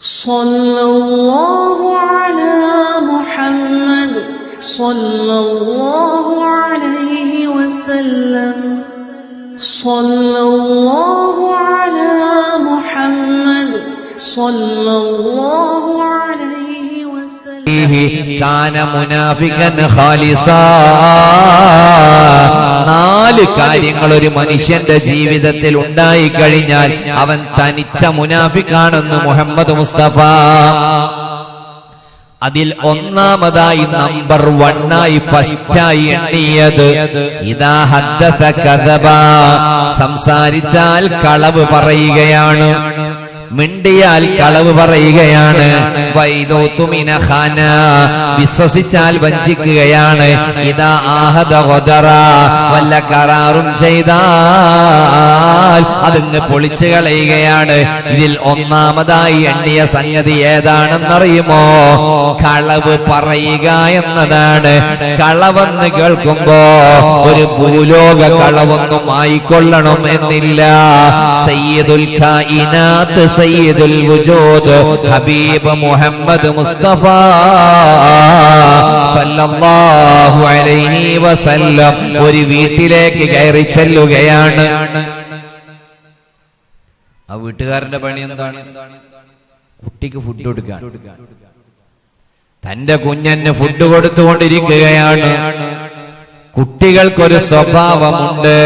സല്ലല്ലാഹു അലാ മുഹമ്മദ് സല്ലല്ലാഹു അലൈഹി വസല്ലം സല്ലല്ലാഹു അലാ മുഹമ്മദ് സല്ലല്ലാഹു അലൈഹി വസല്ലം കാന മുനാഫിഖൻ ഖാലിസാ. നാല് കാര്യങ്ങൾ ഒരു മനുഷ്യന്റെ ജീവിതത്തിൽ ഉണ്ടായി കഴിഞ്ഞാൽ അവൻ തനിച്ച മുനാഫിഖാണെന്ന് മുഹമ്മദ് മുസ്തഫ. അതിൽ ഒന്നാമതായി നമ്പർ 1 ഫസ്റ്റായി എണ്ണിയത് ഇദാ ഹദ്ദസ കദബ, സംസാരിച്ചാൽ കളവ് പറയുകയാണ്, മിണ്ടിയാൽ കളവ് പറയുകയാണ്. വൈദോതുമിന ഖാന, വിശ്വസിച്ചാൽ വഞ്ചിക്കുകയാണ്. ഇദാ ആഹദ ഗദറ, വല്ല കരാറും ചെയ്താൽ അതിങ്ങ് പൊളിച്ചു കളയുകയാണ്. ഇതിൽ ഒന്നാമതായി എണ്ണിയ സംഗതി ഏതാണെന്നറിയുമോ? കളവ് പറയുക എന്നതാണ്. കളവെന്ന് കേൾക്കുമ്പോ ഒരു ഭൂലോക കളവൊന്നും ആയിക്കൊള്ളണം എന്നില്ല. സയ്യിദുൽ കായിനാത്ത് സയ്യിദുൽ വജൂദ് ഹബീബ് മുഹമ്മദ് മുസ്തഫ സല്ലല്ലാഹു അലൈഹി വസല്ലം ഒരു വീട്ടിലേക്ക് കയറി ചെല്ലുകയാണ്. ആ വീട്ടുകാരന്റെ പണി എന്താണ്? കുട്ടിക്ക് ഫുഡ് കൊടുക്കാൻ. തന്റെ കുഞ്ഞന് ഫുഡ് കൊടുത്തുകൊണ്ടിരിക്കുകയാണ്. കുട്ടികൾക്കൊരു സ്വഭാവമുണ്ട്.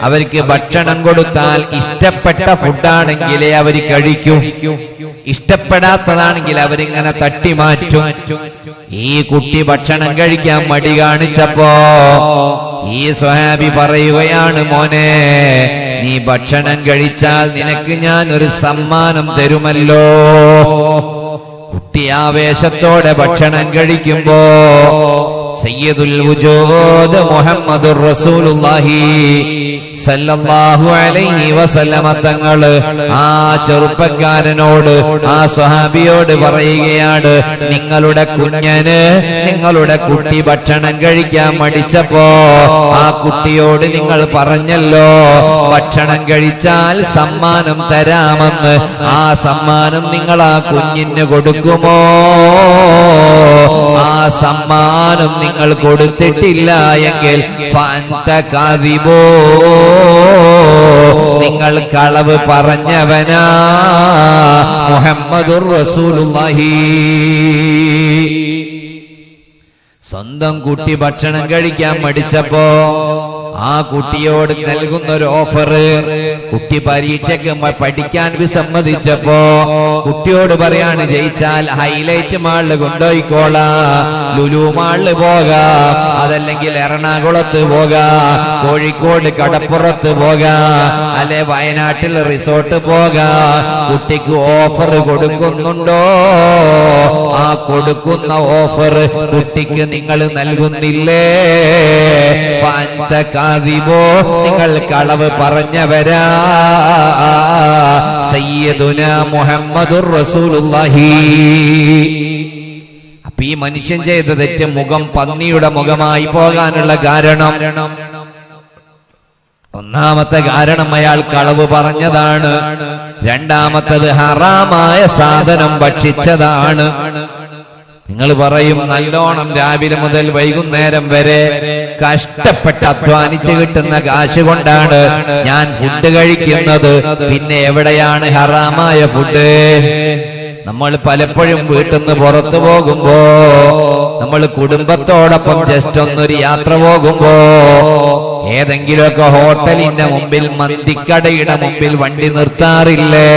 അവർക്ക് ഭക്ഷണം കൊടുത്താൽ ഇഷ്ടപ്പെട്ട ഫുഡാണെങ്കിലേ അവർ കഴിക്കൂ, ഇഷ്ടപ്പെടാത്തതാണെങ്കിൽ അവരിങ്ങനെ തട്ടിമാറ്റും. ഈ കുട്ടി ഭക്ഷണം കഴിക്കാൻ മടി കാണിച്ചപ്പോ ഈ സ്വഹാബി പറയുകയാണ്, മോനെ, നീ ഭക്ഷണം കഴിച്ചാൽ നിനക്ക് ഞാൻ ഒരു സമ്മാനം തരുമല്ലോ. കുട്ടി ആവേശത്തോടെ ഭക്ഷണം കഴിക്കുമ്പോ സയ്യിദുൽ വജൂദ് മുഹമ്മദുർ റസൂലുള്ളാഹി സല്ലല്ലാഹു അലൈഹി വസല്ലമ തങ്ങള് ആ ചെറുപ്പക്കാരനോട്, ആ സ്വഹാബിയോട് പറയുകയാണ്, നിങ്ങളുടെ കുഞ്ഞന്, നിങ്ങളുടെ കുട്ടി ഭക്ഷണം കഴിക്കാൻ മടിച്ചപ്പോ ആ കുട്ടിയോട് നിങ്ങൾ പറഞ്ഞല്ലോ ഭക്ഷണം കഴിച്ചാൽ സമ്മാനം തരാമെന്ന്. ആ സമ്മാനം നിങ്ങൾ ആ കുഞ്ഞിന് കൊടുക്കുമോ? ആ സമ്മാനം നിങ്ങൾ കൊടുത്തിട്ടില്ല എങ്കിൽ ഫഅൻത കാദിബോ, നിങ്ങൾ കളവ് പറഞ്ഞവനാ. മുഹമ്മദുർ റസൂലുള്ളാഹി. സ്വന്തം കുട്ടി ഭക്ഷണം കഴിക്കാൻ മടിച്ചപ്പോ ആ കുട്ടിയോട് നൽകുന്ന ഒരു ഓഫർ, കുട്ടി പരീക്ഷയ്ക്ക് പഠിക്കാൻ വിസമ്മതിച്ചപ്പോ കുട്ടിയോട് പറയാണ്, ജയിച്ചാൽ ഹൈലൈറ്റ് മാളില് കൊണ്ടുപോയിക്കോളാം, ലുലു മാളില് പോകാം, അതല്ലെങ്കിൽ എറണാകുളത്ത് പോകാം, കോഴിക്കോട് കടപ്പുറത്ത് പോകാം, അല്ലെ വയനാട്ടിൽ റിസോർട്ട് പോകാം. കുട്ടിക്ക് ഓഫർ കൊടുക്കുന്നുണ്ടോ? ആ കൊടുക്കുന്ന ഓഫർ കുട്ടിക്ക് നിങ്ങൾ നൽകുന്നില്ലേ? കാദിബോ, നിങ്ങൾ കളവ് പറഞ്ഞവരാ. സയ്യിദുനാ മുഹമ്മദുർ റസൂലുള്ളാഹി. അപ്പൊ ഈ മനുഷ്യൻ ചെയ്ത തെറ്റ് മുഖം പന്നിയുടെ മുഖമായി പോകാനുള്ള കാരണം, ഒന്നാമത്തെ കാരണം അയാൾ കളവ് പറഞ്ഞതാണ്. രണ്ടാമത്തത് ഹറാമായ സാധനം ഭക്ഷിച്ചതാണ്. നിങ്ങൾ പറയും, നല്ലോണം രാവിലെ മുതൽ വൈകുന്നേരം വരെ കഷ്ടപ്പെട്ട് അധ്വാനിച്ച് കിട്ടുന്ന കാശ് കൊണ്ടാണ് ഞാൻ ഫുഡ് കഴിക്കുന്നത്, പിന്നെ എവിടെയാണ് ഹറാമായ ഫുഡ്? നമ്മൾ പലപ്പോഴും വീട്ടിൽ നിന്ന് പുറത്തു പോകുമ്പോ, നമ്മൾ കുടുംബത്തോടൊപ്പം ജസ്റ്റ് ഒന്നൊരു യാത്ര പോകുമ്പോ ഏതെങ്കിലുമൊക്കെ ഹോട്ടലിന്റെ മുമ്പിൽ, മന്തിക്കടയുടെ മുമ്പിൽ വണ്ടി നിർത്താറില്ലേ?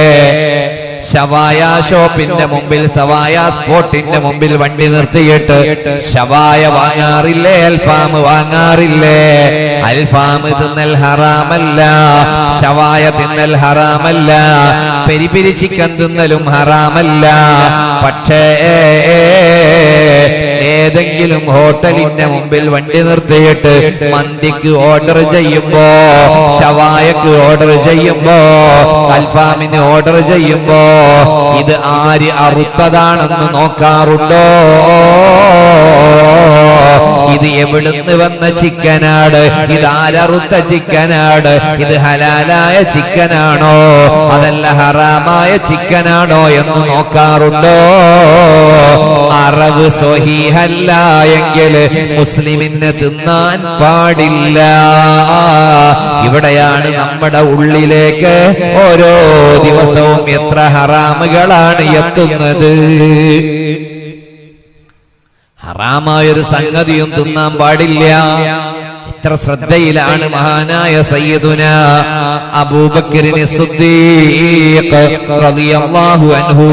ഷവായ ഷോപ്പിന്റെ മുമ്പിൽ, സവായ സ്പോട്ടിന്റെ മുമ്പിൽ വണ്ടി നിർത്തിയിട്ട് ഷവായ വാങ്ങാറില്ലേ? അൽഫാം വാങ്ങാറില്ലേ? അൽഫാം തിന്നൽ ഹറാമല്ല, ഷവായ തിന്നൽ ഹറാമല്ല, പെരി പെരി ചിക്കൻ തിന്നലും ഹറാമല്ല. പക്ഷേ ഏതെങ്കിലും ഹോട്ടലിന്റെ മുമ്പിൽ വണ്ടി നിർത്തിയിട്ട് മന്തിക്ക് ഓർഡർ ചെയ്യുമ്പോ, ഷവായക്ക് ഓർഡർ ചെയ്യുമ്പോ, അൽഫാമിന് ഓർഡർ ചെയ്യുമ്പോ ഇത് ആര് അറുത്തതാണെന്ന് നോക്കാറുണ്ടോ? ഇത് എവിടുന്ന് വന്ന ചിക്കനാണ്? ഇത് ആരറുത്ത ചിക്കനാണ്? ഇത് ഹലാലായ ചിക്കനാണോ അതല്ല ഹറാമായ ചിക്കനാണോ എന്ന് നോക്കാറുണ്ടോ? അറവ് സ്വഹീഹല്ല എങ്കിൽ മുസ്ലിമിന് തിന്നാൻ പാടില്ല. ഇവിടെയാണ് നമ്മുടെ ഉള്ളിലേക്ക് ഓരോ ദിവസവും എത്ര ഹറാമുകളാണ് എത്തുന്നത്. ഹറാമായൊരു സംഗതിയും തിന്നാൻ പാടില്ല. ഇത്ര ശ്രദ്ധയിലാണ് മഹാനായ സയ്യിദുന അബൂബക്കറിന് സിദ്ദീഖ് റളിയല്ലാഹു അൻഹു.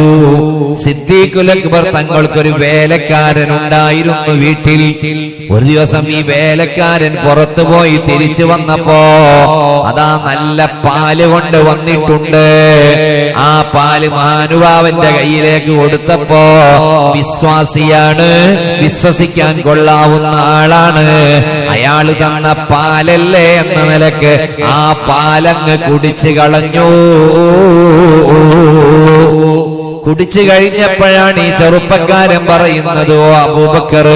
സിദ്ദീഖുൽ അക്ബർ തങ്ങൾക്കൊരു വേലക്കാരൻ ഉണ്ടായിരുന്നു വീട്ടിൽ. ഒരു ദിവസം ഈ വേലക്കാരൻ പുറത്തു പോയി തിരിച്ചു വന്നപ്പോ അതാ നല്ല പാല് കൊണ്ട് വന്നിട്ടുണ്ട്. ആ പാല് മഹാനുഭാവന്റെ കയ്യിലേക്ക് കൊടുത്തപ്പോ വിശ്വാസിയാണ്, വിശ്വസിക്കാൻ കൊള്ളാവുന്ന ആളാണ്. അയാള് തന്ന പാലല്ലേ എന്ന നിലക്ക് ആ പാലങ്ങ് കുടിച്ചു കളഞ്ഞു. കുടിച്ചു കഴിഞ്ഞപ്പോഴാണ് ഈ ചെറുപ്പക്കാരൻ പറയുന്നത്, ഓ അബൂബക്കർ,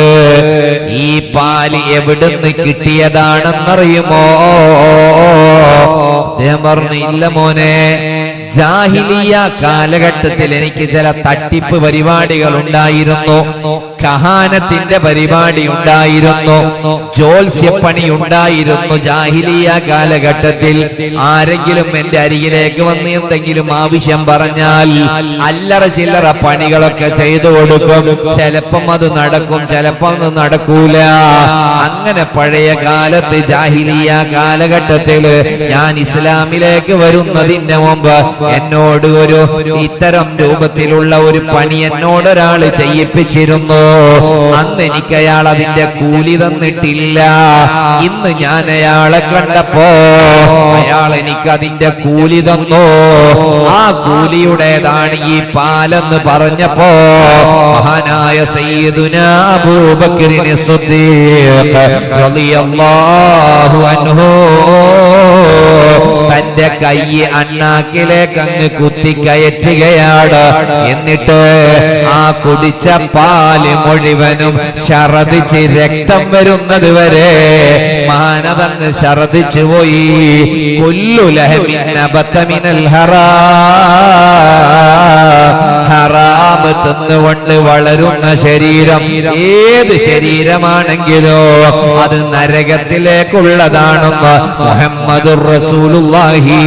ഈ പാല് എവിടുന്ന് കിട്ടിയതാണെന്നറിയുമോ? അദ്ദേഹം പറഞ്ഞു, ഇല്ല മോനെ, ജാഹിലിയ കാലഘട്ടത്തിൽ എനിക്ക് ചില തട്ടിപ്പ് പരിപാടികൾ ഉണ്ടായിരുന്നു, കഹാനത്തിന്റെ പരിപാടി ഉണ്ടായിരുന്നു, ജ്യോത്സ്യപ്പണി ഉണ്ടായിരുന്നു. ജാഹിലിയ കാലഘട്ടത്തിൽ ആരെങ്കിലും എന്റെ അരികിലേക്ക് വന്ന് എന്തെങ്കിലും ആവശ്യം പറഞ്ഞാൽ അല്ലറ ചില്ലറ പണികളൊക്കെ ചെയ്തു കൊടുക്കും. ചിലപ്പം അത് നടക്കും, ചിലപ്പം അത് നടക്കൂല. അങ്ങനെ പഴയ കാലത്ത് ജാഹിലിയ കാലഘട്ടത്തിൽ ഞാൻ ഇസ്ലാമിലേക്ക് വരുന്നതിന് മുമ്പ് എന്നോട് ഒരു ഇത്തരം രൂപത്തിലുള്ള ഒരു പണി എന്നോടൊരാൾ ചെയ്യിപ്പിച്ചിരുന്നു. അന്ന് എനിക്ക് അയാൾ അതിന്റെ കൂലി തന്നിട്ടില്ല. ഇന്ന് ഞാൻ അയാളെ കണ്ടപ്പോ അയാൾ എനിക്ക് അതിന്റെ കൂലി തന്നു. ആ കൂലിയുടേതാണ് ഈ പാലെന്ന് പറഞ്ഞപ്പോ മഹാനായ സയ്യിദുനാ അബൂബക്കറിന് സിദ്ദീഖ് റളിയല്ലാഹു അൻഹു തന്റെ കൈ അണ്ണാക്കിലേക്ക് അങ്ങ് കുത്തിക്കയറ്റുകയാണ്. എന്നിട്ട് ആ കുടിച്ച പാല് മുഴുവനും ഛർദിച്ച് രക്തം വരുന്നത് വരെ മഹാനതങ്ങ് ഛർദിച്ചു പോയി. കുല്ലു ലഹമിൻ നബത മിനൽ ഹറാം തിന്നുകൊണ്ട് വളരുന്ന ശരീരം ഏത് ശരീരമാണെങ്കിലോ അത് നരകത്തിലേക്കുള്ളതാണെന്ന് മുഹമ്മദുർ റസൂലുള്ളാഹി.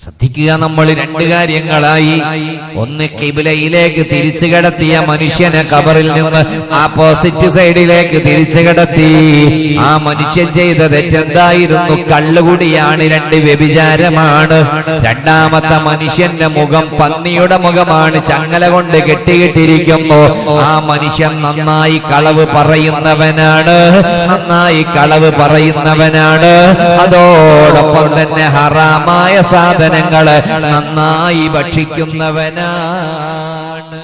ശ്രദ്ധിക്കുക, നമ്മൾ രണ്ട് കാര്യങ്ങളായി. ഒന്ന്, ഖിബ്ലയിലേക്ക് തിരിച്ചു കടത്തിയ മനുഷ്യനെ ഖബറിൽ നിന്ന് ആപ്പോസിറ്റ് സൈഡിലേക്ക് തിരിച്ചു കടത്തി. ആ മനുഷ്യൻ ചെയ്ത തെറ്റെന്തായിരുന്നു? കള്ളുകുടിയാണ്, രണ്ട് വ്യഭിചാരമാണ്. രണ്ടാമത്തെ മനുഷ്യന്റെ മുഖം പന്നിയുടെ മുഖമാണ്, ചങ്ങല കൊണ്ട് കെട്ടിയിട്ടിരിക്കുന്നു. ആ മനുഷ്യൻ നന്നായി കളവ് പറയുന്നവനാണ്, നന്നായി കളവ് പറയുന്നവനാണ്. അതോടൊപ്പം തന്നെ ഹറാമായ സാധനങ്ങള് നന്നായി ഭക്ഷിക്കുന്നവനാണ്.